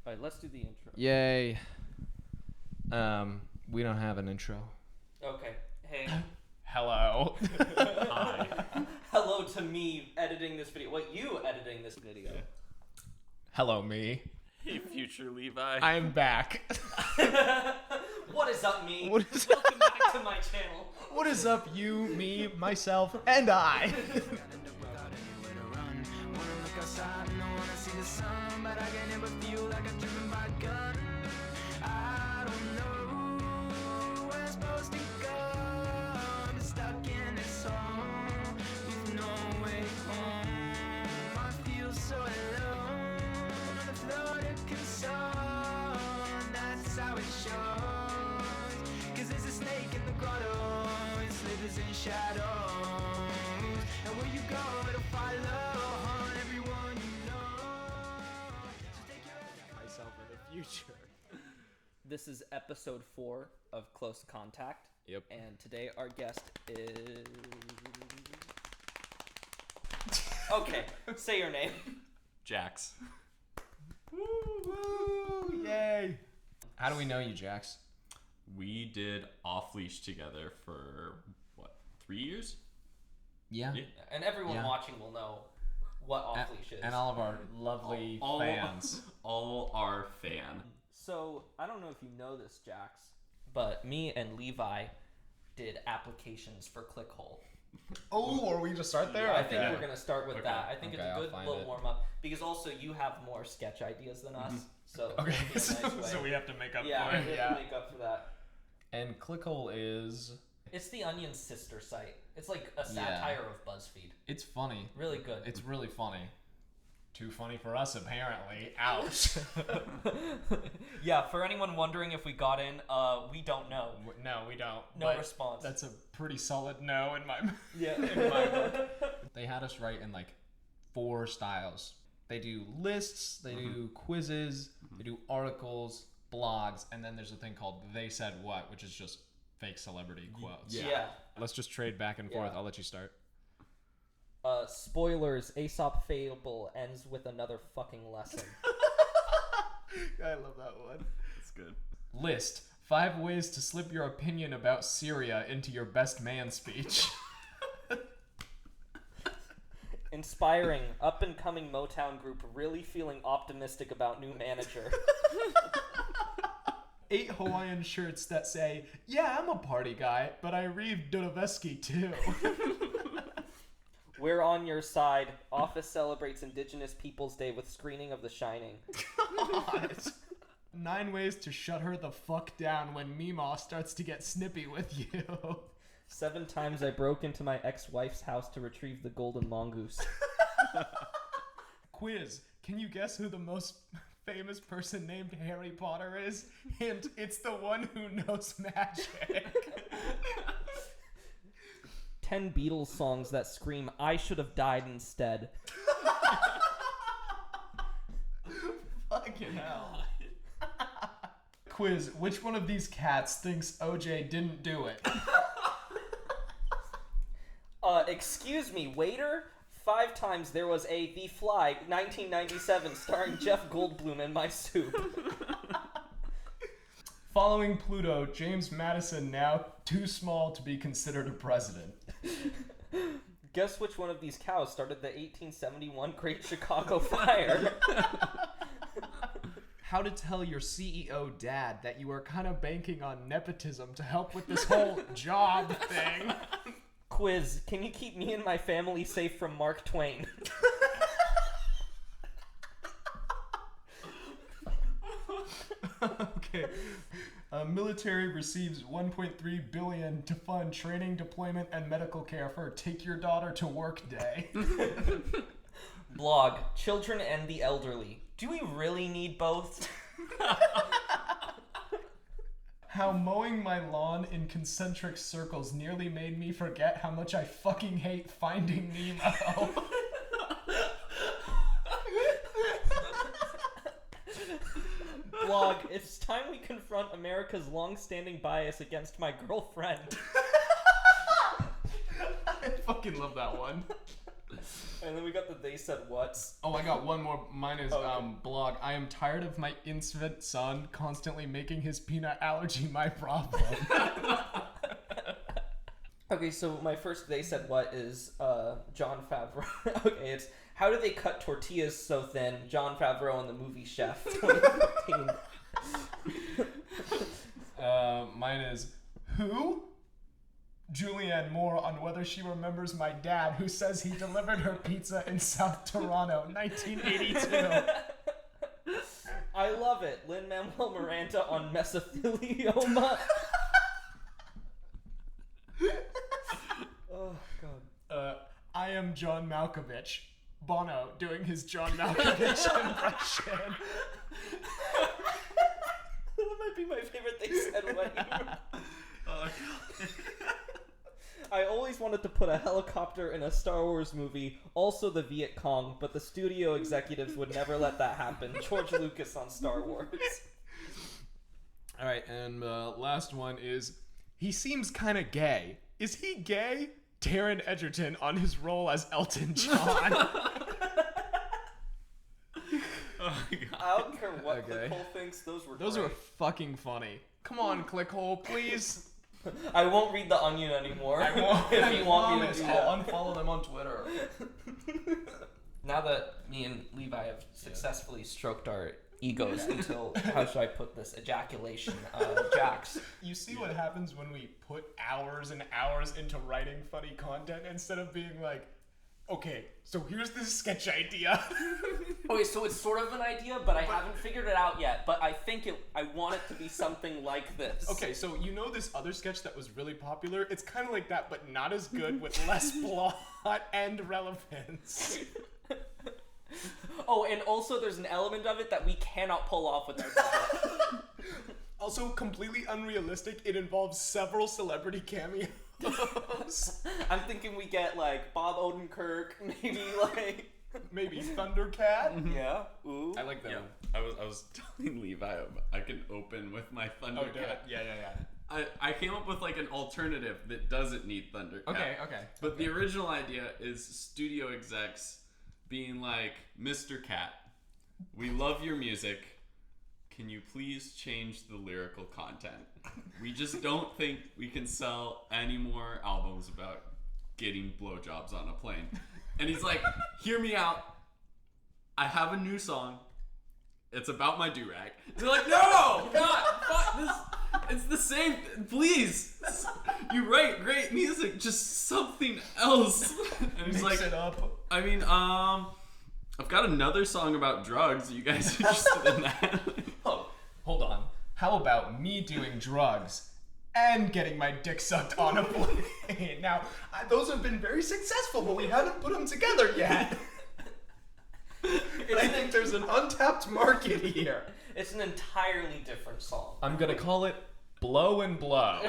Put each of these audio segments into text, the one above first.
All right, let's do the intro. Yay. We don't have an intro. Okay. Hey. Hello. Hi. Hello to me editing this video. What, you editing this video? Hello, me. Hey, future Levi. I'm back. What is up, me? What is Welcome back to my channel. What is up, you, me, myself, and I? This is episode 4 of Close Contact. Yep. And today our guest is... Okay, say your name. Jax. Woo, yay. How do we know you, Jax? We did Off Leash together for, 3 years? Yeah. And everyone Yeah. watching will know what Off Leash is. And all of our lovely fans. All our fan. So, I don't know if you know this, Jax, but me and Levi did applications for Clickhole. Oh, are we to start there? I think we're going to start with Okay. that. I think it's a I'll good find little it. warm-up, because also you have more sketch ideas than us, so Okay, it'll be a nice way. So we have to make up Yeah, for we it. have to make up for that. And Clickhole is... It's the Onion's sister site. It's like a satire of BuzzFeed. It's funny. Really good. It's really funny. Too funny for us, apparently. Ouch. Yeah, for anyone wondering if we got in, we don't know. No, we don't. No but response. That's a pretty solid no in my Yeah. in my book. They had us write in like 4 styles. They do lists, they do quizzes, they do articles, blogs, and then there's a thing called They Said What, which is just fake celebrity quotes. Yeah. Let's just trade back and forth. Yeah. I'll let you start. Spoilers, Aesop Fable ends with another fucking lesson. I love that one. That's good. List 5 ways to slip your opinion about Syria into your best man speech. Inspiring, up-and-coming Motown group really feeling optimistic about new manager. 8 Hawaiian shirts that say, "Yeah, I'm a party guy, but I read Dostoevsky too." We're on your side. Office celebrates Indigenous Peoples Day with screening of The Shining. God. 9 ways to shut her the fuck down when Meemaw starts to get snippy with you. 7 times I broke into my ex-wife's house to retrieve the golden mongoose. Quiz. Can you guess who the most famous person named Harry Potter is? Hint, it's the one who knows magic. 10 Beatles songs that scream, "I should have died instead." Fucking hell. Quiz. Which one of these cats thinks OJ didn't do it? Excuse me, waiter? 5 times there was a The Fly, 1997, starring Jeff Goldblum in my soup. Following Pluto, James Madison now too small to be considered a president. Guess which one of these cows started the 1871 Great Chicago Fire? How to tell your CEO dad that you are kind of banking on nepotism to help with this whole job thing. Quiz, can you keep me and my family safe from Mark Twain? Okay. Military receives $1.3 billion to fund training, deployment, and medical care for Take Your Daughter to Work Day. Blog, children and the elderly. Do we really need both? How mowing my lawn in concentric circles nearly made me forget how much I fucking hate Finding Nemo. Blog, it's time we confront America's long-standing bias against my girlfriend. I fucking love that one. And then we got the they said what's. Oh, I got one more. Mine is Okay. blog. I am tired of my infant son constantly making his peanut allergy my problem. Okay, so my first they said what is Jon Favreau. Okay, it's how do they cut tortillas so thin? Jon Favreau in the movie Chef 2015. Mine is who? Julianne Moore on whether she remembers my dad who says he delivered her pizza in South Toronto, 1982. I love it. Lin-Manuel Miranda on mesothelioma. Oh, God. I am John Malkovich. Bono doing his John Malkovich impression. That might be my favorite they said what ever. Oh, I always wanted to put a helicopter in a Star Wars movie, also the Viet Cong, but the studio executives would never let that happen. George Lucas on Star Wars. All right, and last one is he seems kind of gay. Is he gay? Taron Egerton on his role as Elton John. Oh my God. I don't care what Okay. Clickhole thinks, those were Those great. are fucking funny. Come on, Clickhole, please. I won't read the Onion anymore. I won't. if I you want me to promise. do I'll that. unfollow them on Twitter. Now that me and Levi have successfully stroked our egos until, how should I put this, ejaculation, Jax. You see what happens when we put hours and hours into writing funny content instead of being like, okay, so here's this sketch idea. Okay, so it's sort of an idea, but I haven't figured it out yet. But I think I want it to be something like this. Okay, so you know this other sketch that was really popular? It's kind of like that, but not as good with less plot and relevance. Oh, and also there's an element of it that we cannot pull off with our budget. Also, completely unrealistic. It involves several celebrity cameos. I'm thinking we get like Bob Odenkirk, maybe like Maybe Thundercat. yeah. Ooh. I like that Yeah, one. I was telling Levi I can open with my Thundercat. Oh, do it. Yeah. I came up with like an alternative that doesn't need Thundercat. Okay. But the original idea is studio execs being like, Mr. Cat, we love your music. Can you please change the lyrical content? We just don't think we can sell any more albums about getting blowjobs on a plane. And he's like, hear me out. I have a new song. It's about my do-rag. They're like, no! God, fuck this. It's the same. Please. You write great music. Just something else. And he's Mix like, it up. I mean, I've got another song about drugs. Are you guys interested in that? Oh, hold on. How about me doing drugs and getting my dick sucked on a plane? Now, those have been very successful, but we haven't put them together yet. I think there's an untapped market here. It's an entirely different song. I'm gonna call it Blow and Blow.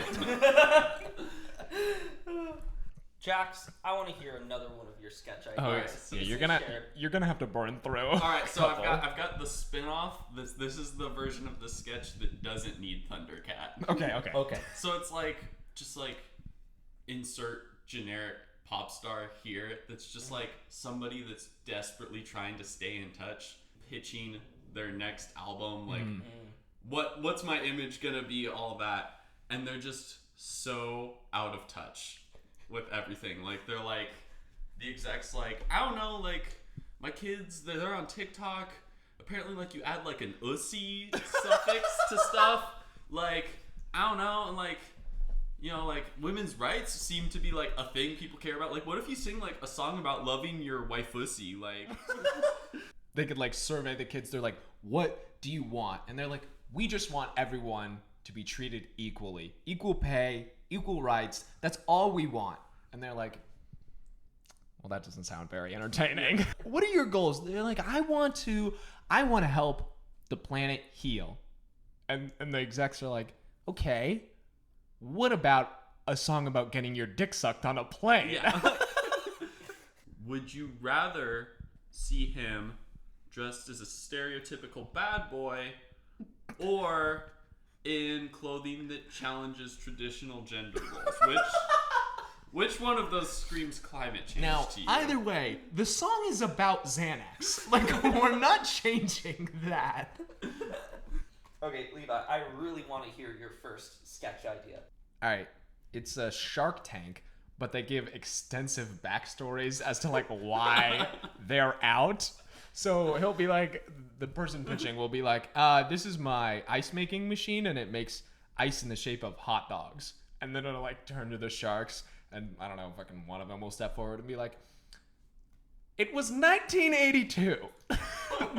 Jax, I want to hear another one of your sketch ideas. Oh, yeah. Since you shared. You're gonna have to burn through. All right, so I've got the spin-off. This is the version of the sketch that doesn't need Thundercat. Okay. Okay. So it's like just like insert generic pop star here. That's just like somebody that's desperately trying to stay in touch, pitching their next album. Like, what's my image gonna be? All that, and they're just so out of touch with everything. Like they're like, the exec's like, I don't know, like my kids, they're on TikTok. Apparently, like you add like an ussy suffix to stuff. Like I don't know, and like, you know, like women's rights seem to be like a thing people care about. Like, what if you sing like a song about loving your waifussy? Like, They could like survey the kids. They're like, what do you want? And they're like, we just want everyone to be treated equally. Equal pay, equal rights. That's all we want. And they're like, well, that doesn't sound very entertaining. What are your goals? They're like, I want to help the planet heal. And the execs are like, okay, what about a song about getting your dick sucked on a plane? yeah. Would you rather see him dressed as a stereotypical bad boy, or in clothing that challenges traditional gender roles? Which one of those screams climate change Now, to you? either way, the song is about Xanax. Like, we're not changing that. Okay, Levi, I really want to hear your first sketch idea. All right, it's a Shark Tank, but they give extensive backstories as to like why they're out. So he'll be like, the person pitching will be like, this is my ice making machine and it makes ice in the shape of hot dogs. And then it'll like turn to the sharks and I don't know, fucking one of them will step forward and be like, it was 1982,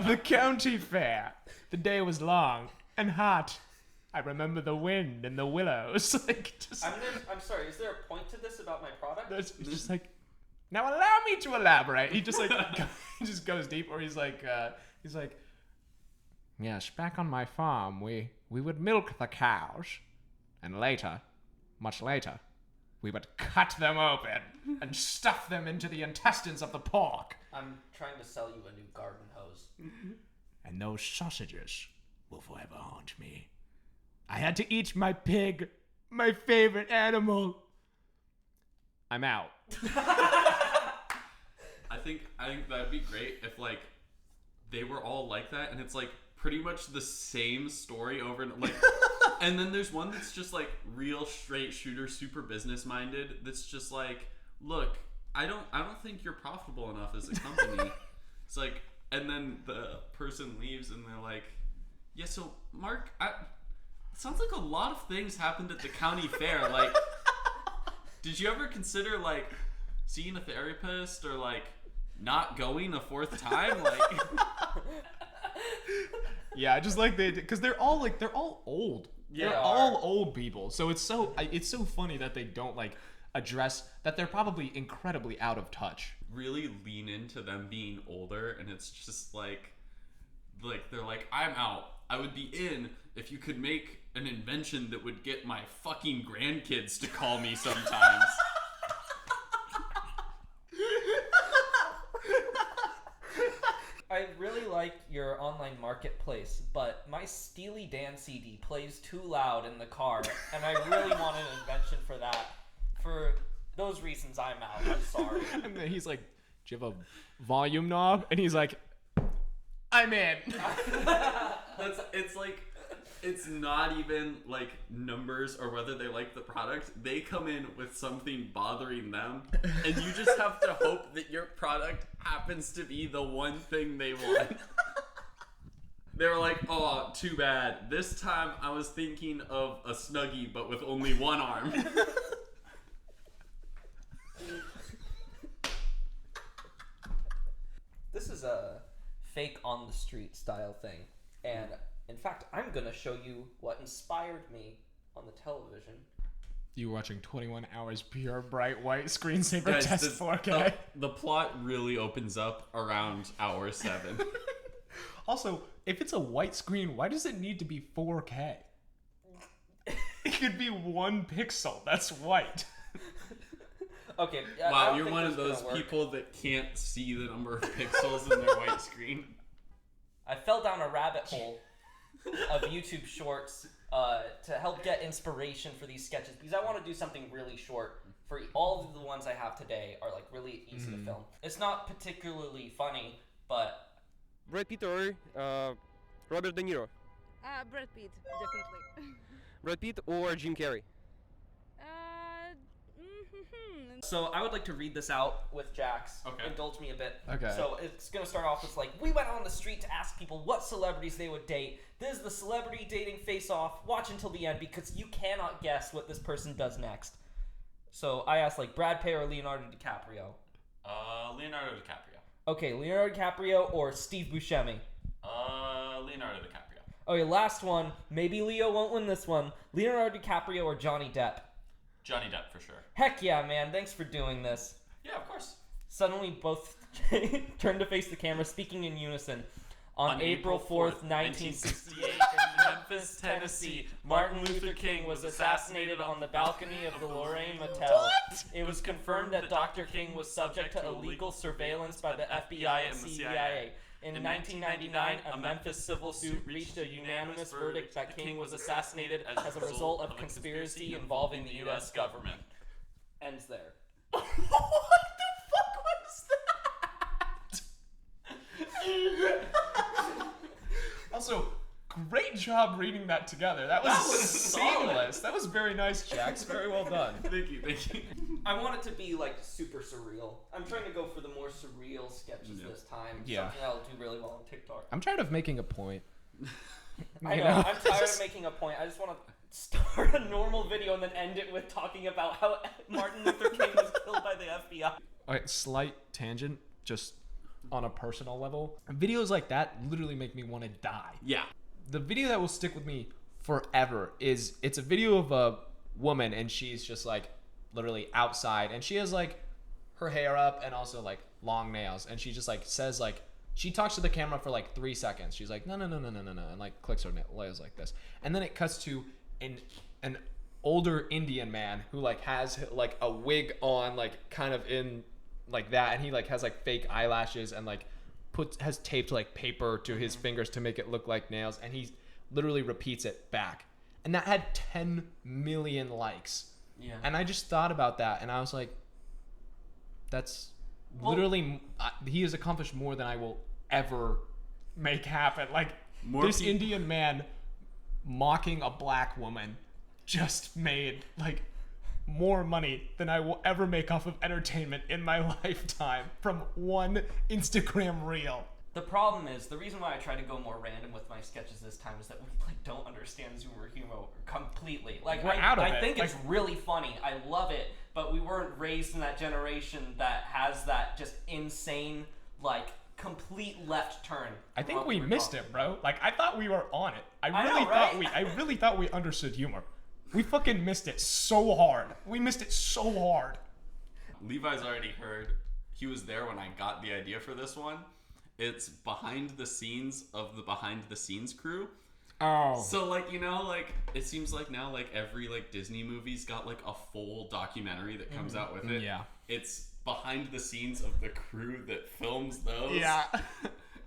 the county fair. The day was long and hot. I remember the wind and the willows. Like, just, I'm sorry, is there a point to this about my product? it's just like, now allow me to elaborate. He just like, he just goes deep, or he's like, yes, back on my farm, we would milk the cows, and later, much later, we would cut them open and stuff them into the intestines of the pork. I'm trying to sell you a new garden hose. And those sausages will forever haunt me. I had to eat my pig, my favorite animal. I'm out. I think that'd be great if like they were all like that, and it's like pretty much the same story over and like, and then there's one that's just like real straight shooter, super business minded. That's just like, look, I don't think you're profitable enough as a company. It's like, and then the person leaves, and they're like, yeah, so Mark, it sounds like a lot of things happened at the county fair. Like, did you ever consider like seeing a therapist or like not going a fourth time? Like, yeah, I just like because they're all old. Yeah, they're all old people. So it's so funny that they don't like address that they're probably incredibly out of touch. really lean into them being older, and it's just like they're like, I'm out. I would be in if you could make an invention that would get my fucking grandkids to call me sometimes. I really like your online marketplace, but my Steely Dan CD plays too loud in the car, and I really want an invention for that. For those reasons, I'm out. I'm sorry. And then he's like, do you have a volume knob? And he's like, I'm in. It's like, it's not even like numbers or whether they like the product. They come in with something bothering them, and you just have to hope that your product happens to be the one thing they want. They were like, oh, too bad. This time I was thinking of a Snuggie, but with only one arm. This is a fake on the street style thing, and in fact, I'm gonna show you what inspired me on the television. You were watching 21 Hours pure bright white screensaver Guys, test 4K. The plot really opens up around hour 7. Also, if it's a white screen, why does it need to be 4K? It could be 1 pixel. That's white. Okay. I Wow, don't you're think one this of is those gonna work. people that can't see the number of pixels in their white screen. I fell down a rabbit hole of YouTube shorts to help get inspiration for these sketches, because I want to do something really short. For all of the ones I have today are like really easy to film. It's not particularly funny, but Brad Pitt or Robert De Niro? Brad Pitt, definitely. Brad Pitt or Jim Carrey? so I would like to read this out with Jax. Okay. Indulge me a bit. Okay. So it's gonna start off with like, we went on the street to ask people what celebrities they would date. This is the celebrity dating face-off. Watch until the end because you cannot guess what this person does next. So I asked like Brad Pitt or Leonardo DiCaprio. Leonardo DiCaprio. Okay, Leonardo DiCaprio or Steve Buscemi. Leonardo DiCaprio. Okay, last one. Maybe Leo won't win this one. Leonardo DiCaprio or Johnny Depp. Johnny Depp for sure. Heck yeah, man. Thanks for doing this. Yeah, of course. Suddenly both turned to face the camera, speaking in unison. On April 4th, 1968, in Memphis, Tennessee, Martin Luther King was assassinated on the balcony of the Lorraine Motel. It was confirmed that Dr. King was subject to illegal surveillance by the FBI and CIA. In 1999, a Memphis civil suit reached a unanimous verdict that King was assassinated as a result of conspiracy involving the U.S. government. Ends there. What the fuck was that? Also, great job reading that together. That was seamless. That was very nice, Jax. Very well done. Thank you. I want it to be like super surreal. I'm trying to go for the more surreal sketches this time. Yeah. Something that'll do really well on TikTok. I'm tired of making a point. I know. I'm tired of making a point. I just want to start a normal video and then end it with talking about how Martin Luther King was killed by the FBI. Okay, slight tangent, just on a personal level. Videos like that literally make me want to die. Yeah. The video that will stick with me forever it's a video of a woman, and she's just like literally outside, and she has like her hair up and also like long nails, and she just like says like, she talks to the camera for like 3 seconds. She's like, no, and like clicks her nails like this. And then it cuts to an older Indian man who like has like a wig on, like kind of in like that, and he like has like fake eyelashes and like has taped like paper to his fingers to make it look like nails, and he literally repeats it back. And that had 10 million likes. Yeah. And I just thought about that, and I was like, that's literally, he has accomplished more than I will ever make happen. Like, this Indian man mocking a black woman just made like more money than I will ever make off of entertainment in my lifetime from one Instagram reel. The problem is, the reason why I try to go more random with my sketches this time is that we like don't understand Zoomer humor completely. Like, I think it's really funny. I love it, but we weren't raised in that generation that has that just insane, like, complete left turn. I think we missed it, bro. Like, I thought we were on it. I really thought we understood humor. We fucking missed it so hard. We missed it so hard. Levi's already heard. He was there when I got the idea for this one. It's behind the scenes of the behind the scenes crew. Oh. So like, you know, like it seems like now like every like Disney movie's got like a full documentary that comes out with it. Yeah. It's behind the scenes of the crew that films those. Yeah.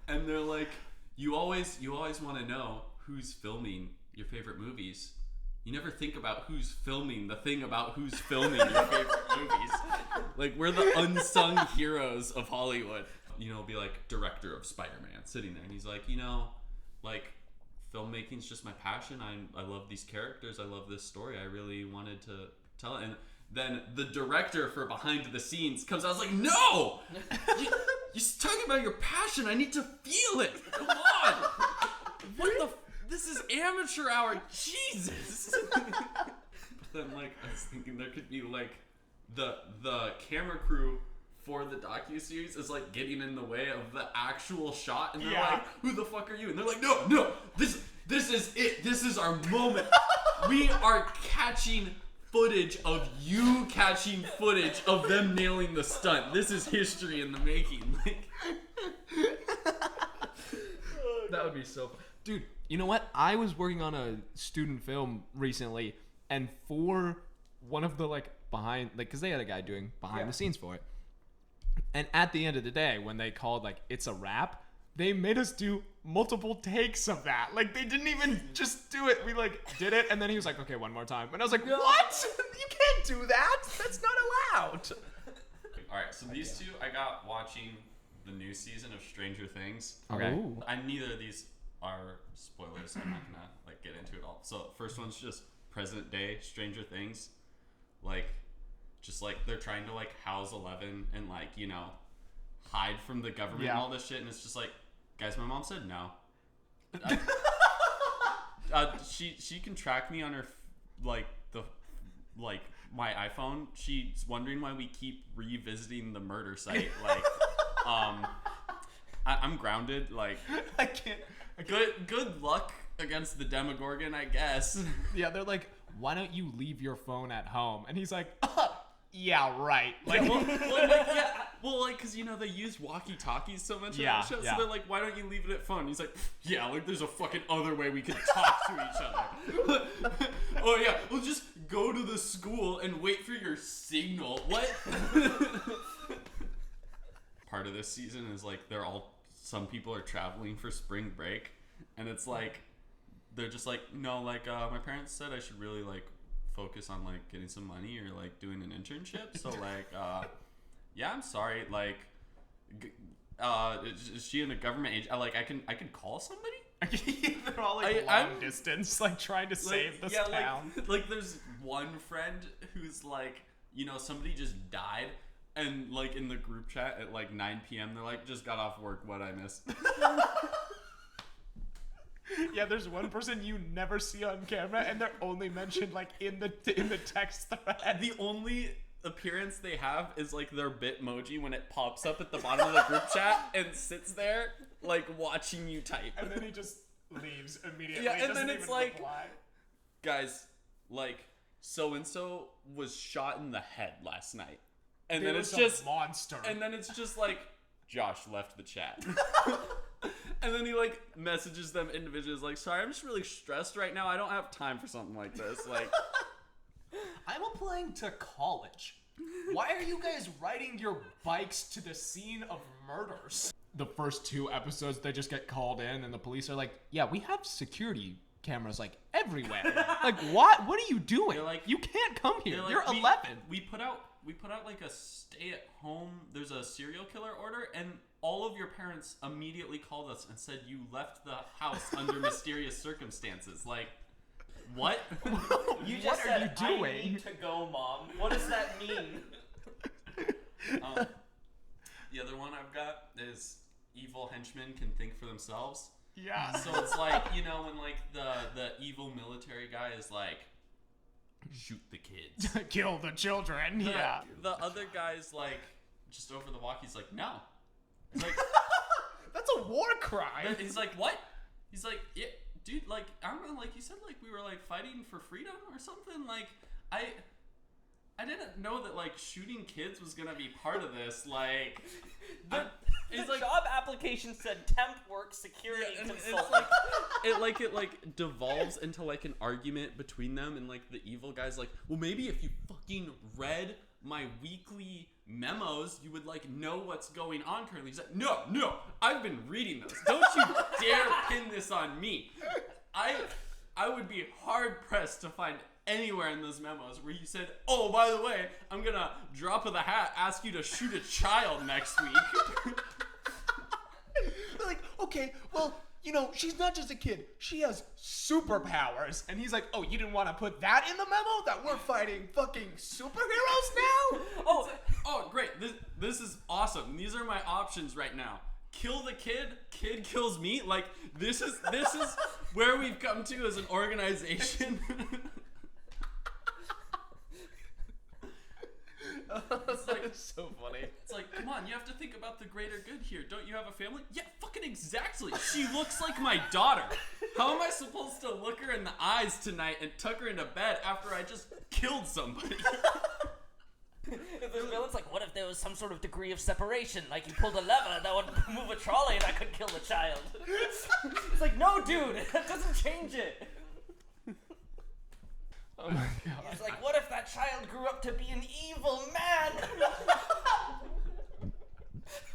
And they're like, you always want to know who's filming your favorite movies. You never think about who's filming the thing about who's filming your favorite movies. Like, we're the unsung heroes of Hollywood. You know, be like director of Spider-Man sitting there, and he's like, you know, like filmmaking's just my passion. I love these characters. I love this story. I really wanted to tell it. And then the director for behind the scenes comes out. I was like, no, you're talking about your passion. I need to feel it. Come on. What the? This is amateur hour. Jesus. But then, like, I was thinking there could be like the camera crew for the docuseries is like getting in the way of the actual shot, and they're like, who the fuck are you? And they're like, no, this is it. This is our moment. We are catching footage of you catching footage of them nailing the stunt. This is history in the making. Like, that would be so fun. Dude, you know what? I was working on a student film recently, and for one of the like behind, like, because they had a guy doing behind the scenes for it. And at the end of the day, when they called like it's a wrap, they made us do multiple takes of that. Like, they didn't even just do it. We like did it, and then he was like, okay, one more time. And I was like, what? You can't do that. That's not allowed. all right, so these two I got watching the new season of Stranger Things. Okay. Ooh. And neither of these are spoilers. I'm not gonna like get into it all. So first one's just present day Stranger Things. Like, just like they're trying to like house 11 and like, you know, hide from the government and all this shit, and it's just like, guys, my mom said no. She can track me on her like my iPhone. She's wondering why we keep revisiting the murder site. Like, I'm grounded. Like, I can't. Good luck against the Demogorgon, I guess. Yeah, they're like, why don't you leave your phone at home? And he's like, yeah, right. Like, well, cause you know they use walkie-talkies so much. Yeah, So yeah. they're like, why don't you leave it at phone? He's like, yeah, like there's a fucking other way we can talk to each other. Oh yeah, we'll just go to the school and wait for your signal. What? Part of this season is like some people are traveling for spring break, and it's like they're just like, no, like my parents said I should really like focus on like getting some money or like doing an internship. So like, yeah, I'm sorry. Like, is she in a government age? I can call somebody. They're all like long distance, like trying to save this town. Like there's one friend who's like, you know, somebody just died, and like in the group chat at like 9 p.m. they're like, just got off work. What I missed. Yeah, there's one person you never see on camera, and they're only mentioned like in the text thread. The only appearance they have is like their Bitmoji when it pops up at the bottom of the group chat and sits there like watching you type. And then he just leaves immediately. Yeah, and then it's like, reply. Guys, like so and so was shot in the head last night, and There then it's was a just monster. and then it's just like Josh left the chat. And then he like messages them individually, like, sorry, I'm just really stressed right now. I don't have time for something like this. Like, I'm applying to college. Why are you guys riding your bikes to the scene of murders? The first 2 episodes, they just get called in, and the police are like, yeah, we have security cameras like everywhere. Like, what? What are you doing? They're like, you can't come here. like, You're 11. We put out like a stay at home. There's a serial killer order, and all of your parents immediately called us and said you left the house under mysterious circumstances. Like, what? You just What are said, you doing? I need to go, Mom. What does that mean? The other one I've got is evil henchmen can think for themselves. Yeah. So it's like, you know, when like the evil military guy is like, shoot the kids. Kill the children. Yeah. The other guy's like, just over the walk, he's like, no. He's like, That's a war crime. he's like, what? He's like, yeah, dude, like, I don't know, like, you said, like, we were, like, fighting for freedom or something. Like, I didn't know that, like, shooting kids was gonna be part of this. Like, The it's like, job application said temp work security yeah, and it's consultant. like, it devolves into, like, an argument between them, and, like, the evil guy's like, well, maybe if you fucking read my weekly memos, you would like know what's going on currently. He's like, no, I've been reading those. Don't you dare pin this on me. I would be hard pressed to find anywhere in those memos where you said, oh, by the way, I'm gonna drop of the hat ask you to shoot a child next week. They're like, okay, well, you know, she's not just a kid. She has superpowers. And he's like, oh, you didn't want to put that in the memo? That we're fighting fucking superheroes now? Oh, great. This is awesome. These are my options right now. Kill the kid kills me. Like, this is where we've come to as an organization. It's so funny. It's like, come on, you have to think about the greater good here. Don't you have a family? Yeah, fucking exactly. She looks like my daughter. How am I supposed to look her in the eyes tonight and tuck her into bed after I just killed somebody? If the villain's like, what if there was some sort of degree of separation? Like you pulled a lever that would move a trolley and I could kill the child. It's like, no, dude, that doesn't change it. Oh my god. It's like, what if that child grew up to be an evil man?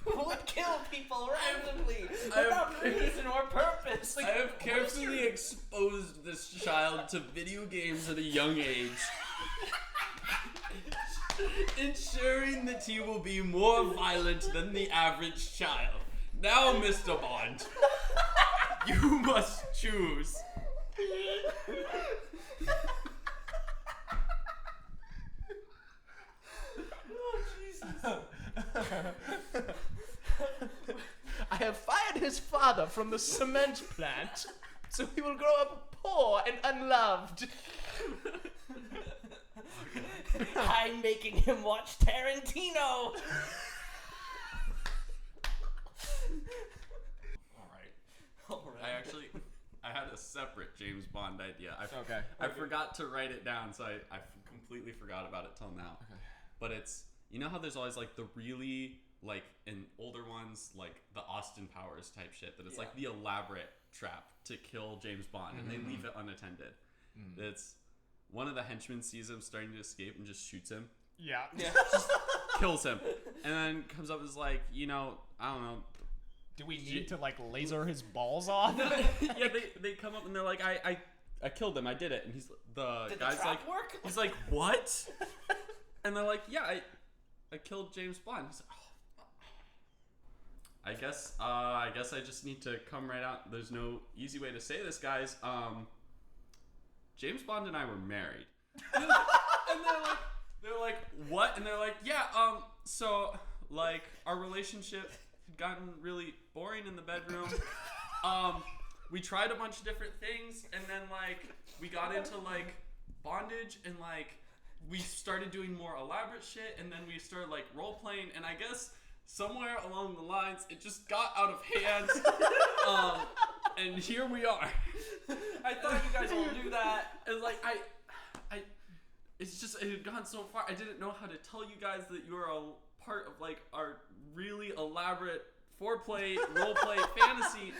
Who would kill people randomly without reason or purpose? I have carefully exposed this child to video games at a young age, ensuring that he will be more violent than the average child. Now, Mr. Bond, you must choose. I have fired his father from the cement plant, so he will grow up poor and unloved. I'm making him watch Tarantino. I had a separate James Bond idea. Okay. I forgot to write it down, so I completely forgot about it till now. Okay. But it's, you know how there's always like the really, like in older ones, like the Austin Powers type shit, that it's like the elaborate trap to kill James Bond, and they leave it unattended. It's one of the henchmen sees him starting to escape and just shoots him. Yeah. Just kills him. And then comes up and is like, you know, I don't know. Do we need to like laser his balls off? Yeah, they come up and they're like, I killed him. I did it. And Did the guy's trap like, work? he's like, what? And they're like, yeah, I killed James Bond. He's like, oh. I guess I just need to come right out. There's no easy way to say this, guys. James Bond and I were married. And they're like, what? And they're like, yeah, so like our relationship had gotten really boring in the bedroom. We tried a bunch of different things, and then like we got into like bondage, and like we started doing more elaborate shit, and then we started like role playing, and I guess somewhere along the lines it just got out of hand. And here we are. I thought you guys all knew that. And like it had gone so far. I didn't know how to tell you guys that you are a part of like our really elaborate foreplay, roleplay fantasy.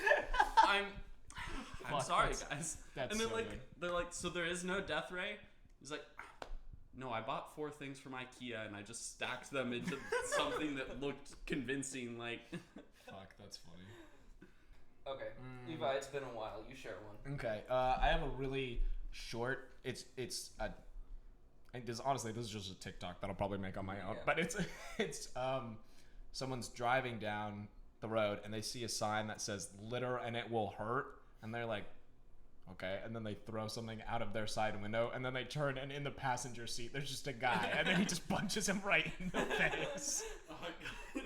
I'm sorry, guys. That's and then so like good. they're like, so there is no death ray? He's like, no, I bought 4 things from IKEA and I just stacked them into something that looked convincing. Like, Fuck, that's funny. Okay, Levi, it's been a while. You share one. Okay, I have a really short. Honestly, this is just a TikTok that I'll probably make on my own. Yeah. But it's someone's driving down the road and they see a sign that says "litter and it will hurt," and they're like, okay, and then they throw something out of their side window, and then they turn, and in the passenger seat there's just a guy, and then he just punches him right in the face. oh my God.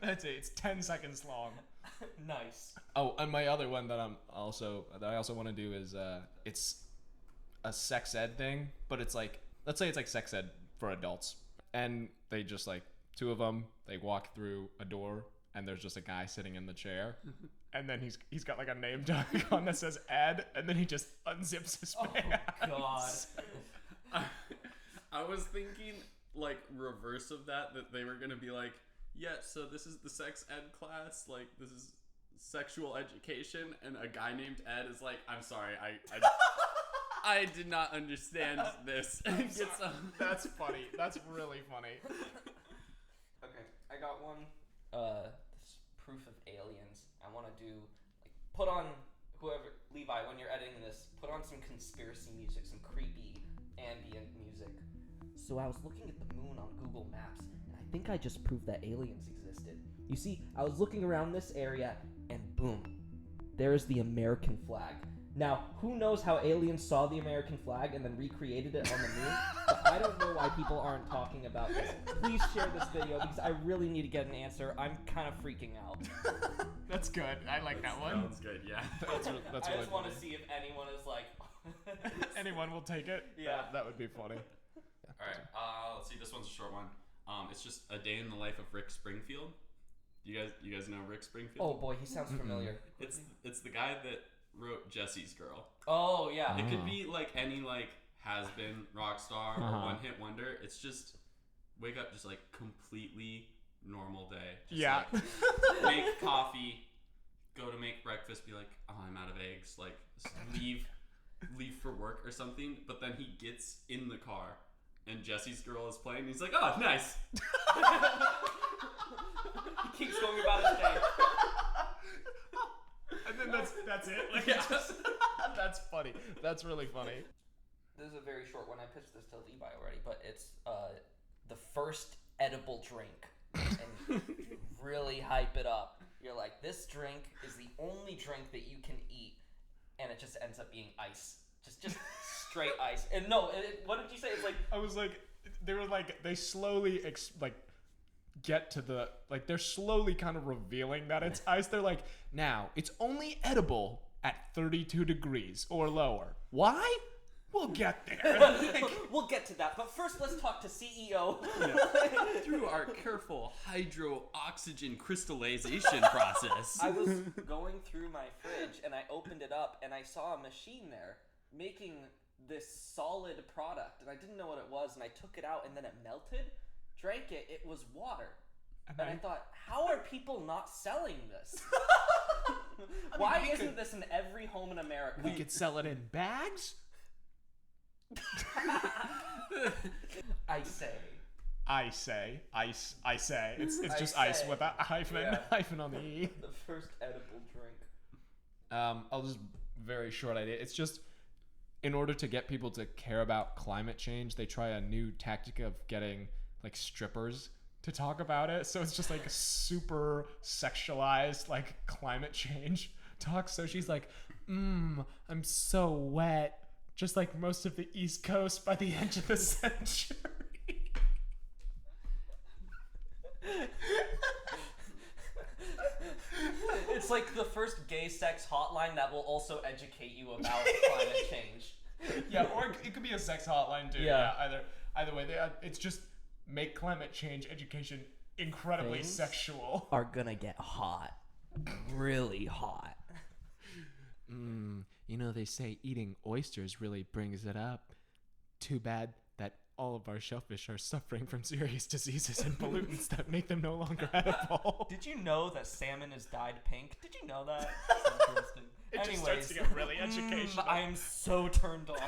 That's it. It's 10 seconds long. Nice. Oh, and my other one that I also want to do is it's a sex ed thing, but it's like, let's say it's like sex ed for adults, and they just like 2 of them, they walk through a door and there's just a guy sitting in the chair, and then he's got like a name tag on that says Ed, and then he just unzips his pants. God. I was thinking like reverse of that they were gonna be like, yeah, so this is the sex ed class, like this is sexual education, and a guy named Ed is like, I'm sorry, I did not understand this. That's funny. That's really funny. Okay, I got one. This proof of aliens. I want to do like put on whoever Levi when you're editing this. Put on some conspiracy music, some creepy ambient music. So I was looking at the moon on Google Maps, and I think I just proved that aliens existed. You see, I was looking around this area, and boom, there's the American flag. Now, who knows how aliens saw the American flag and then recreated it on the moon? But I don't know why people aren't talking about this. Please share this video because I really need to get an answer. I'm kind of freaking out. That's good. I like that one. Sounds good, yeah. That's I really just want to funny. see if anyone is like... Anyone will take it. Yeah. That would be funny. All right, let's see. This one's a short one. It's just a day in the life of Rick Springfield. You guys know Rick Springfield? Oh boy, he sounds familiar. It's the guy that wrote Jesse's Girl. Oh yeah. It could be like any like has-been rock star or one-hit wonder. It's just wake up, just like completely normal day. Just, Yeah. like, make coffee, go to make breakfast, be like, oh, I'm out of eggs. Like leave for work or something. But then he gets in the car and Jesse's Girl is playing. And he's like, oh, nice. He keeps going about his day. And then that's it. Like, Yeah. that's funny. That's really funny. This is a very short one. I pitched this to Levi already, but it's the first edible drink, and really hype it up. You're like, this drink is the only drink that you can eat, and it just ends up being ice, just straight ice. And no, what did you say? It's like I was like, they slowly get to the, like, they're slowly kind of revealing that it's ice. They're like, now it's only edible at 32 degrees or lower. Why? We'll get there. we'll get to that, but first let's talk to CEO. Through our careful hydro-oxygen crystallization process. I was going through my fridge and I opened it up and I saw a machine there making this solid product, and I didn't know what it was, and I took it out and then it melted, drank it, it was water. And I thought, how are people not selling this? Why isn't this in every home in America? We could sell it in bags. I say. It's just say. ice with a hyphen, Yeah. hyphen on the E. The first edible drink. I'll just very short idea. It's just in order to get people to care about climate change, they try a new tactic of getting like strippers to talk about it. So it's just like super sexualized like climate change talk. So she's like, I'm so wet, just like most of the East Coast by the end of the century. It's like the first gay sex hotline that will also educate you about climate change. Yeah, or it could be a sex hotline too. Yeah. Either way, it's just make climate change education incredibly Things sexual. are gonna get hot, really hot. You know, they say eating oysters really brings it up. Too bad that all of our shellfish are suffering from serious diseases and pollutants that make them no longer edible. Did you know that salmon is dyed pink? Did you know that? That's interesting. It just starts to get really educational. I am so turned on.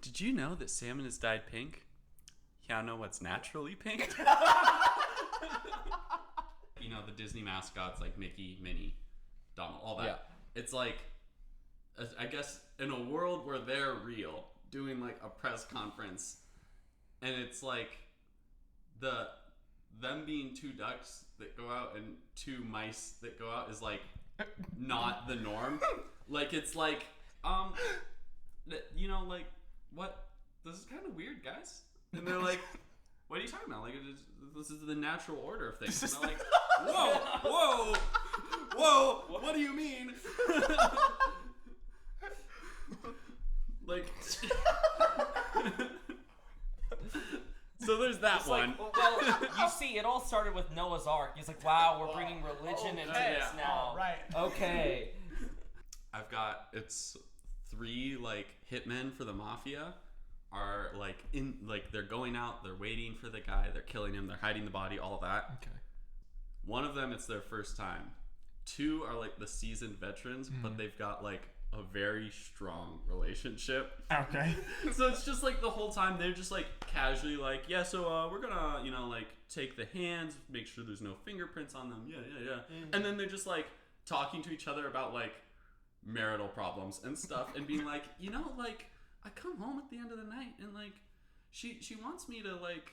Did you know that salmon is dyed pink? Y'all know what's naturally pink? You know, the Disney mascots like Mickey, Minnie, Donald, all that. Yeah. It's like, I guess, in a world where they're real, doing like a press conference, and it's like them being two ducks that go out and two mice that go out is like not the norm. Like it's like, you know, like what? This is kind of weird, guys. And they're like, what are you talking about? Like, this is the natural order of things. And they're like, whoa, what do you mean? Like, so there's that It's one. like, well, you see, it all started with Noah's Ark. He's like, wow, we're bringing religion into this now. Right. Okay. I've got, it's 3 like hitmen for the mafia are like in, like they're going out, they're waiting for the guy, they're killing him, they're hiding the body, all of that. Okay. One of them, it's their first time. 2 are like the seasoned veterans, but they've got like a very strong relationship. Okay. So it's just like the whole time they're just like casually like, yeah, so we're gonna, you know, like take the hands, make sure there's no fingerprints on them. Yeah. And then they're just like talking to each other about like marital problems and stuff and being like, you know, like I come home at the end of the night and like she wants me to like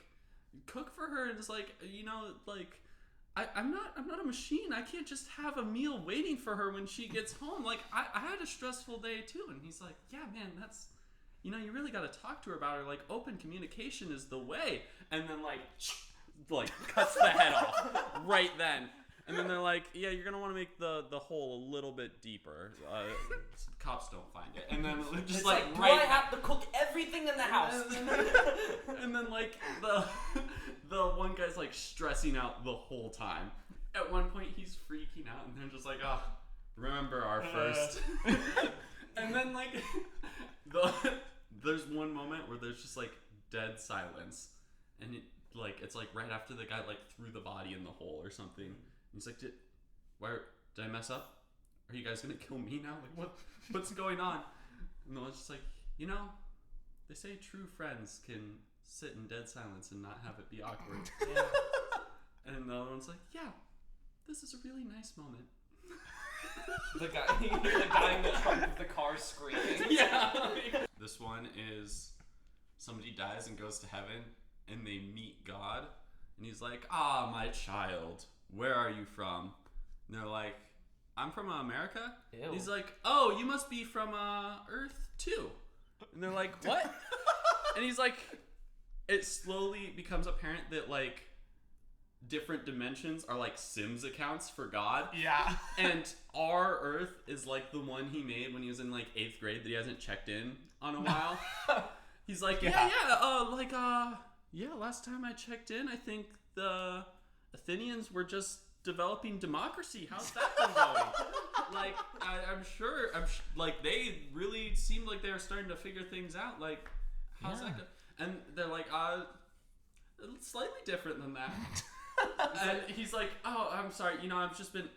cook for her, and it's like, you know, like I'm not a machine. I can't just have a meal waiting for her when she gets home. Like I had a stressful day too. And he's like, yeah, man, that's, you know, you really got to talk to her about her. Like open communication is the way. And then like cuts the head off right then. And then they're like, yeah, you're gonna want to make the hole a little bit deeper. Cops don't find it. And then just It's like do right. I have to cook everything in the house? And then like the one guy's like stressing out the whole time. At one point he's freaking out and they're just like, oh, remember our first. And then like there's one moment where there's just like dead silence, and it's like right after the guy like threw the body in the hole or something. And he's like, did I mess up? Are you guys gonna kill me now? Like what's going on? And the one's just like, you know, they say true friends can sit in dead silence and not have it be awkward. Yeah. And the other one's like, yeah, this is a really nice moment. The guy in the trunk of the car screaming. Yeah. This one is somebody dies and goes to heaven and they meet God and he's like, my child, where are you from? And they're like, I'm from America. Ew. And he's like, oh, you must be from Earth too. And they're like, what? And he's like, it slowly becomes apparent that like different dimensions are like Sims accounts for God. Yeah. And our Earth is like the one he made when he was in like 8th grade that he hasn't checked in on a while. He's like, yeah, last time I checked in, I think the Athenians were just developing democracy. How's that been going? Like, I'm sure, like, they really seemed like they were starting to figure things out. Like, how's that going? And they're like, slightly different than that. And he's like, oh, I'm sorry, you know, I've just been,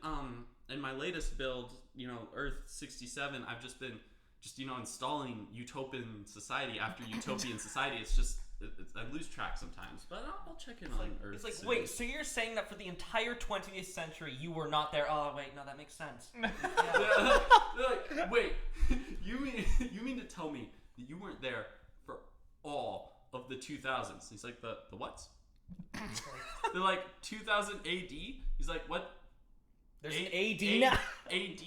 in my latest build, you know, Earth 67, I've just been, you know, installing utopian society after utopian society. It's I lose track sometimes, but I'll check in on Earth. It's like, soon. wait, so you're saying that for the entire 20th century you were not there? Oh, wait, no, that makes sense. They're like, wait, you mean to tell me that you weren't there for all of the 2000s? He's like, the what's? They're like 2000 AD. He's like, what? There's an AD now. AD.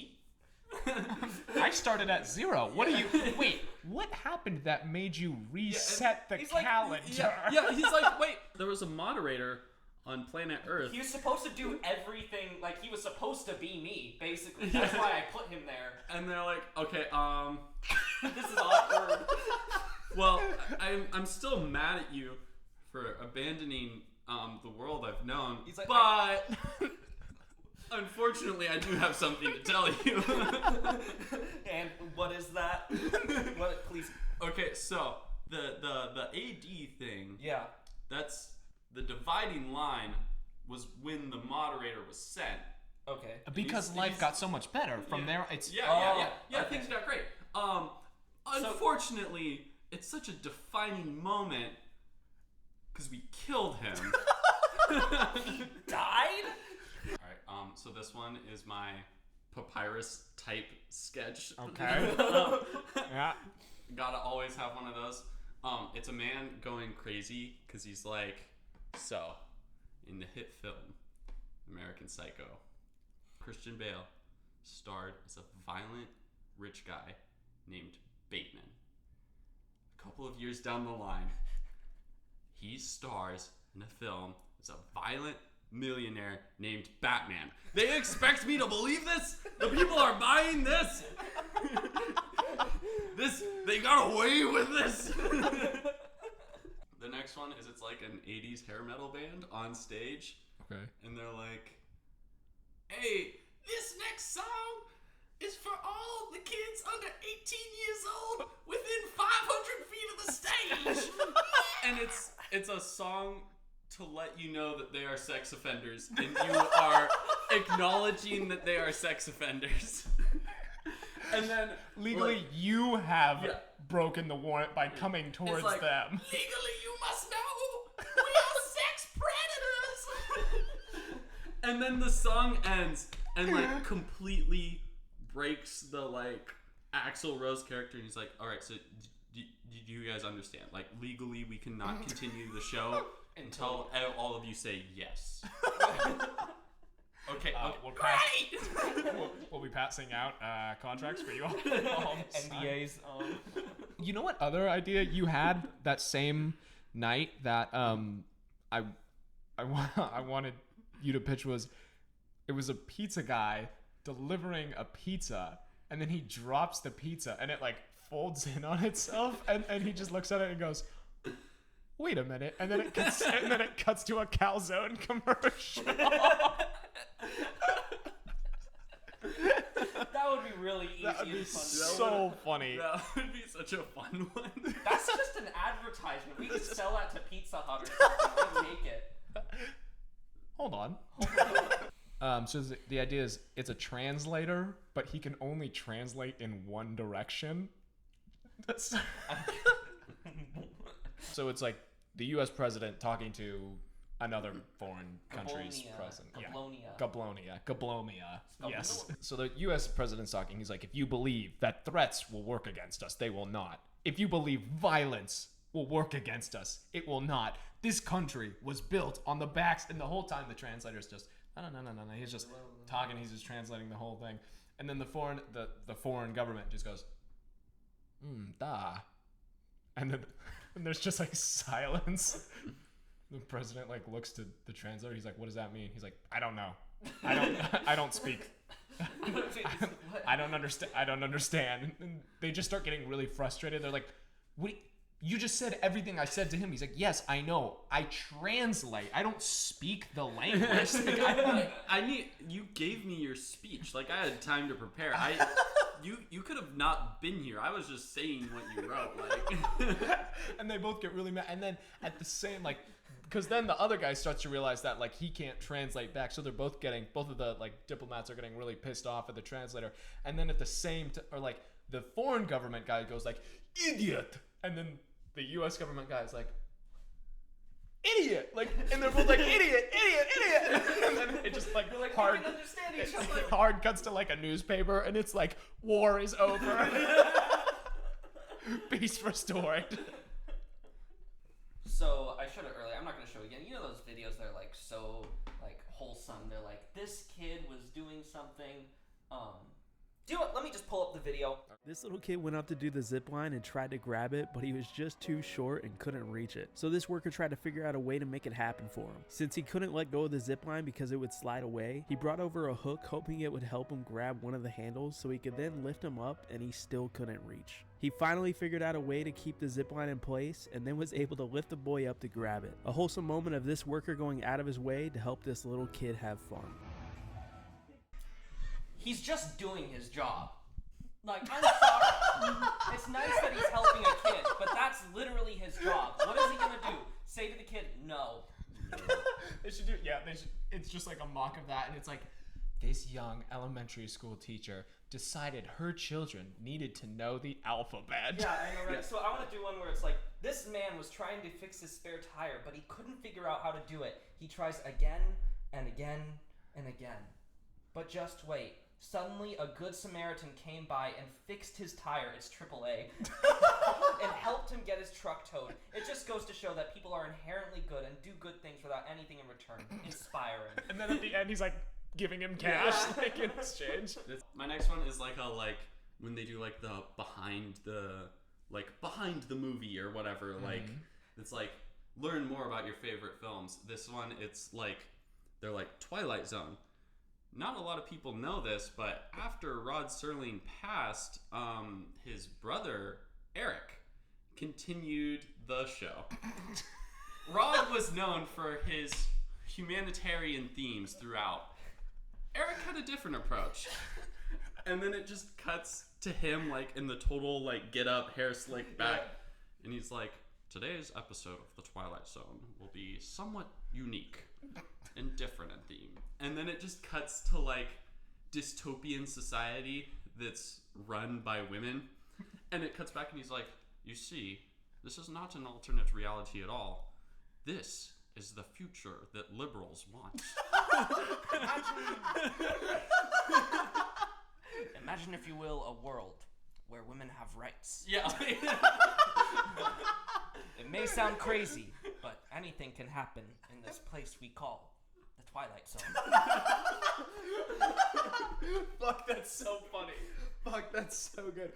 I started at 0. What do you? Wait, what happened that made you reset the calendar? Yeah, he's like, wait, there was a moderator on planet Earth. He was supposed to do everything, like he was supposed to be me, basically. That's why I put him there. And they're like, okay, This is awkward. well, I'm still mad at you for abandoning the world I've known. He's like, but unfortunately, I do have something to tell you. And what is that? What? Please. Okay, so the AD thing. Yeah. That's the dividing line. Was when the moderator was sent. Okay. Because life got so much better from there. It's Yeah. Okay. Things got great. Unfortunately, it's such a defining moment because we killed him. He died? All right. So this one is my papyrus type sketch. Okay. Yeah. Gotta always have one of those. It's a man going crazy because he's like, so in the hit film American Psycho, Christian Bale starred as a violent rich guy named Bateman. A couple of years down the line, he stars in a film as a violent millionaire named Batman. They expect me to believe this? The people are buying this? They got away with this? The next one is it's like an 80s hair metal band on stage. Okay. And they're like, hey, this next song is for all the kids under 18 years old within 500 feet of the stage. And it's a song to let you know that they are sex offenders, and you are acknowledging that they are sex offenders. And then Legally, like, you have broken the warrant by coming towards like, them. Legally, you must know we are sex predators. And then the song ends and like completely breaks the like Axl Rose character, and he's like, all right, so do you guys understand? Like legally, we cannot continue the show until all of you say yes. Okay. We'll be passing out contracts for you all. NDAs. You know what other idea you had that same night that I wanted you to pitch was, it was a pizza guy delivering a pizza, and then he drops the pizza and it like folds in on itself, and he just looks at it and goes, wait a minute, and then it cuts to a calzone commercial. That would be really easy That would be and fun. so funny. That would be such a fun one. That's just an advertisement. We could sell that to Pizza Hut or something. I'd take it. Hold on. So the idea is it's a translator, but he can only translate in one direction. So it's like the U.S. president talking to another foreign country's president. Gablomia. Yes. So the U.S. president's talking. He's like, if you believe that threats will work against us, they will not. If you believe violence will work against us, it will not. This country was built on the backs, and the whole time the translator's just, no. He's just talking. He's just translating the whole thing, and then the foreign government just goes, da, and then there's just like silence. The president like looks to the translator. He's like, "What does that mean?" He's like, "I don't know. I don't speak. I don't understand. I don't understand." And they just start getting really frustrated. They're like, "What? You just said everything I said to him." He's like, "Yes, I know. I translate. I don't speak the language." Like, you gave me your speech. Like I had time to prepare. You could have not been here. I was just saying what you wrote. Like, and they both get really mad. And then at the same because then the other guy starts to realize that like he can't translate back, so they're both of the like diplomats are getting really pissed off at the translator. And then at the same or like the foreign government guy goes like, "Idiot," and then the U.S. government guy is like, idiot, like, and they're both like, idiot, idiot, idiot, and then it just like, hard, we can understand each it's other. like hard cuts to like a newspaper, and it's like, war is over, peace restored. So I showed it earlier. I'm not gonna show it again. You know those videos that are like so like wholesome. They're like, this kid was doing something. Do you know what? Let me just pull up the video. This little kid went up to do the zip line and tried to grab it, but he was just too short and couldn't reach it. So this worker tried to figure out a way to make it happen for him. Since he couldn't let go of the zip line because it would slide away, he brought over a hook hoping it would help him grab one of the handles so he could then lift him up, and he still couldn't reach. He finally figured out a way to keep the zip line in place and then was able to lift the boy up to grab it. A wholesome moment of this worker going out of his way to help this little kid have fun. He's just doing his job. Like, I'm sorry. It's nice that he's helping a kid, but that's literally his job. What is he gonna do? Say to the kid, no. They should do, yeah, they should, it's just like a mock of that, and it's like, this young elementary school teacher decided her children needed to know the alphabet. Yeah, I know, right? So I want to do one where it's like, this man was trying to fix his spare tire, but he couldn't figure out how to do it. He tries again and again and again. But just wait. Suddenly, a good Samaritan came by and fixed his tire, it's AAA, and helped him get his truck towed. It just goes to show that people are inherently good and do good things without anything in return. Inspiring. And then at the end, he's like giving him cash, like in exchange. My next one is like a when they do like the behind the movie or whatever. Like it's like learn more about your favorite films. This one, it's like they're like Twilight Zone. Not a lot of people know this, but after Rod Serling passed, his brother, Eric, continued the show. Rod was known for his humanitarian themes throughout. Eric had a different approach. And then it just cuts to him, like, in the total, like, get up, hair slicked back. And he's like, today's episode of The Twilight Zone will be somewhat unique and different in theme. And then it just cuts to like dystopian society that's run by women. And it cuts back and he's like, you see, this is not an alternate reality at all. This is the future that liberals want. Imagine, if you will, a world where women have rights. Yeah. It may sound crazy, but anything can happen in this place we call the Twilight Zone. Fuck, that's so funny. Fuck, that's so good.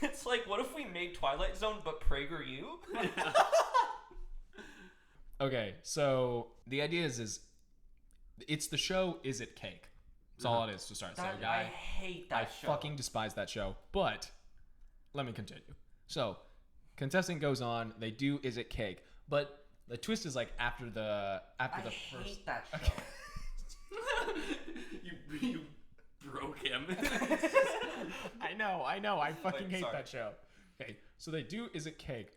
It's like, what if we made Twilight Zone but PragerU? Okay, so the idea is it's the show Is It Cake? That's all it is to start. That, so, I hate that show. I fucking despise that show. But let me continue. So, contestant goes on. They do Is It Cake? But the twist is like after the first. I hate that show. Okay. you broke him. I know. I fucking hate sorry. that show. Okay, so they do Is It Cake?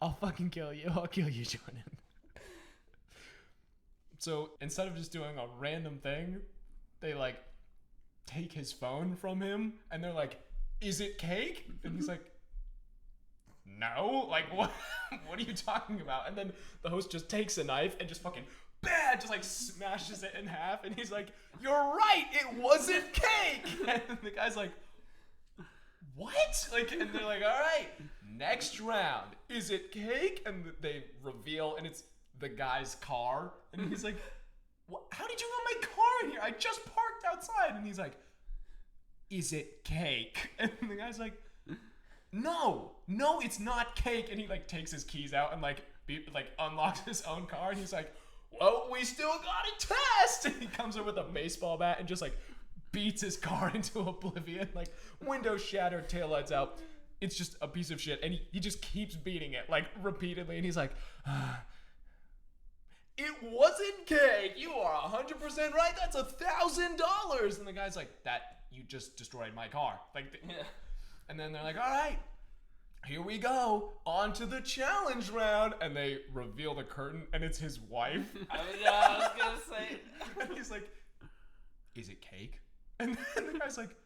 I'll fucking kill you. I'll kill you, Jordan. So instead of just doing a random thing, they like take his phone from him and they're like, is it cake? And he's like, no, like what? What are you talking about? And then the host just takes a knife and just fucking just like smashes it in half. And he's like, you're right, it wasn't cake. And the guy's like, what? Like, and they're like, all right, next round, is it cake? And they reveal, and it's the guy's car, and he's like, what? How did you let my car in here? I just parked outside. And he's like, is it cake? And the guy's like, no, it's not cake. And he like takes his keys out and like unlocks his own car, and he's like, well, we still got a test. And he comes in with a baseball bat and just like beats his car into oblivion, like windows shattered, taillights out. It's just a piece of shit, and he just keeps beating it like repeatedly, and he's like, it wasn't cake. You are 100% right. That's $1,000. And the guy's like, that you just destroyed my car. Like, and then they're like, all right, here we go, on to the challenge round. And they reveal the curtain, and it's his wife. I was gonna say. And he's like, is it cake? And then the guy's like,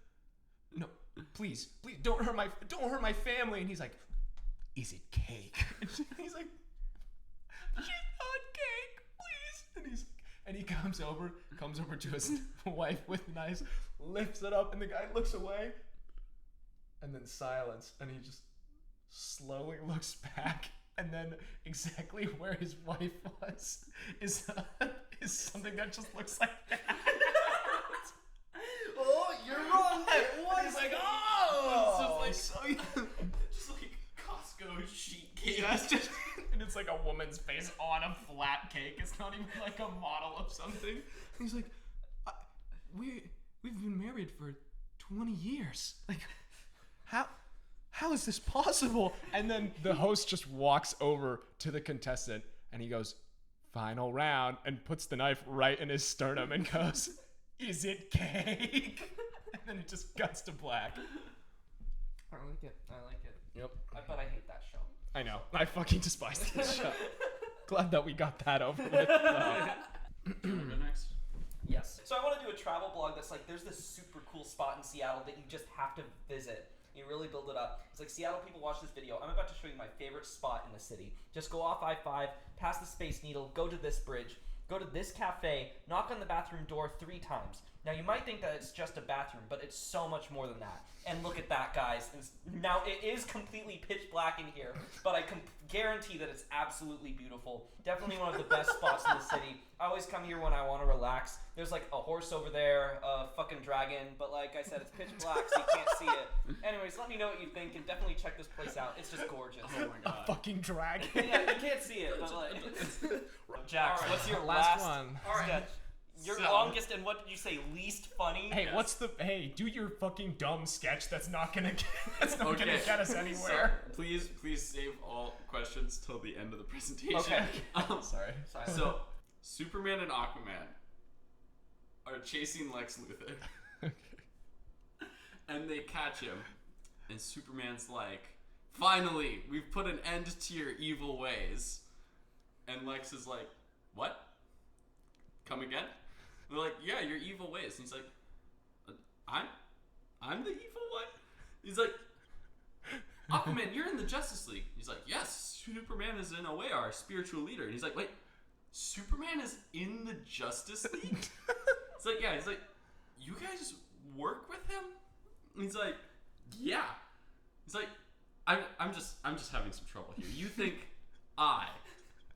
no, please, don't hurt my family. And he's like, is it cake? And he's like, And he comes over to his wife with knives, lifts it up, and the guy looks away. And then silence, and he just slowly looks back, and then exactly where his wife was is something that just looks like that. Oh, you're wrong. It was. He's like, oh! It's just like Costco sheet cake. Yeah, and it's like a woman's face on a flat cake. It's not even like a model of something. And he's like, we've been married for 20 years. Like, how is this possible? And then the host just walks over to the contestant and he goes, final round, and puts the knife right in his sternum and goes, is it cake? And then it just cuts to black. I like it. Yep. But I hate that show. I know. I fucking despise this show. Glad that we got that over with. Do you want to go next? Yes. So I want to do a travel blog that's like, there's this super cool spot in Seattle that you just have to visit. You really build it up. It's like, Seattle people, watch this video. I'm about to show you my favorite spot in the city. Just go off I-5, past the Space Needle, go to this bridge, go to this cafe, knock on the bathroom door 3 times. Now, you might think that it's just a bathroom, but it's so much more than that. And look at that, guys. Now, it is completely pitch black in here, but I can guarantee that it's absolutely beautiful. Definitely one of the best spots in the city. I always come here when I want to relax. There's like a horse over there, a fucking dragon, but like I said, it's pitch black, so you can't see it. Anyways, let me know what you think, and definitely check this place out. It's just gorgeous. Oh my god. A fucking dragon. Yeah, you can't see it, but like... Jax, Alright. what's your Last last one. sketch? Your So- longest and what did you say, least funny? Hey, do your fucking dumb sketch that's not gonna get us anywhere. So, please save all questions till the end of the presentation. Okay. Sorry. So, Superman and Aquaman are chasing Lex Luthor. And they catch him. And Superman's like, finally, we've put an end to your evil ways. And Lex is like, what? Come again? And they're like, yeah, your evil ways. And he's like, I'm the evil one? He's like, Aquaman, you're in the Justice League. He's like, yes, Superman is in a way our spiritual leader. And he's like, wait, Superman is in the Justice League? It's like, yeah. He's like, you guys work with him? And he's like, yeah. He's like, I'm just having some trouble here. You think I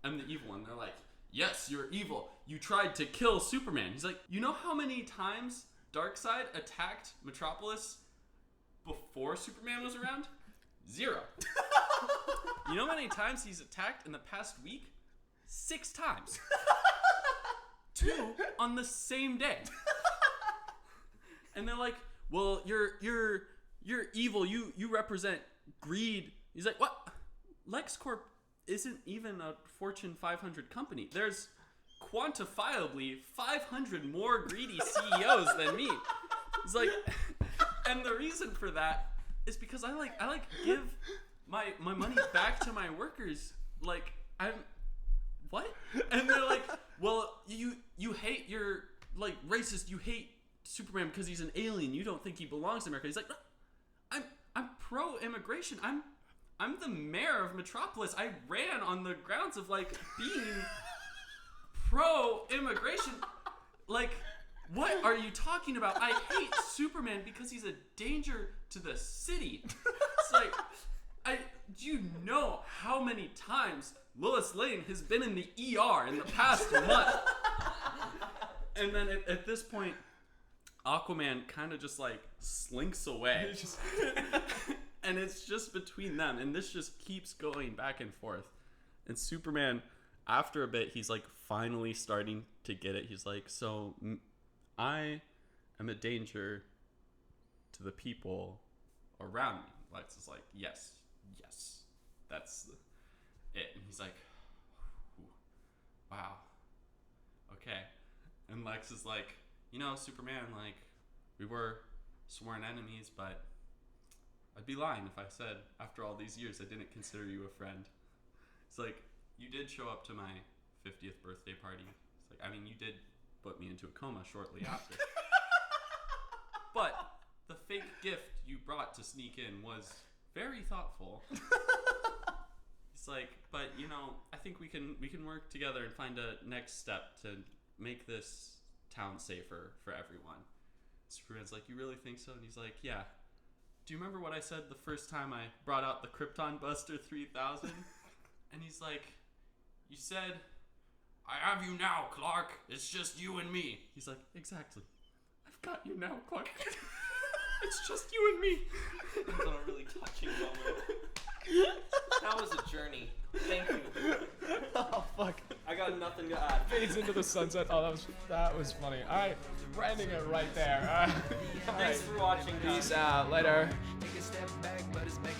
am the evil one? They're like, yes, you're evil. You tried to kill Superman. He's like, you know how many times Darkseid attacked Metropolis before Superman was around? 0. You know how many times he's attacked in the past week? 6 times. 2 on the same day. And they're like, well, you're evil. You represent greed. He's like, what? LexCorp isn't even a Fortune 500 company. There's quantifiably 500 more greedy CEOs than me. It's like, and the reason for that is because I give my money back to my workers. Like, I'm what? And they're like, well, you hate, you're like racist. You hate Superman because he's an alien. You don't think he belongs to America. He's like, no, I'm pro-immigration. I'm the mayor of Metropolis. I ran on the grounds of like being pro-immigration. Like, what are you talking about? I hate Superman because he's a danger to the city. It's like, do you know how many times Lois Lane has been in the ER in the past month? And then at this point, Aquaman kind of just like slinks away. And it's just between them, and this just keeps going back and forth. And Superman, after a bit, he's like finally starting to get it. He's like, so I am a danger to the people around me. Lex is like, yes, that's it. And he's like, wow, okay. And Lex is like, you know, Superman, like, we were sworn enemies, but I'd be lying if I said after all these years I didn't consider you a friend. It's like, you did show up to my 50th birthday party. It's like, I mean, you did put me into a coma shortly after. But the fake gift you brought to sneak in was very thoughtful. It's like, but you know, I think we can work together and find a next step to make this town safer for everyone. Superman's like, you really think so? And he's like, yeah. Do you remember what I said the first time I brought out the Krypton Buster 3000? And he's like, you said, I have you now, Clark. It's just you and me. He's like, exactly. I've got you now, Clark. It's just you and me. That was a really touching moment. That was a journey. Thank you. Oh fuck. I got nothing to add. Fades into the sunset. Oh, that was funny. All right, we're ending it right there. All right. Thanks for watching, guys. Peace out. Later. Take a step back, but it's making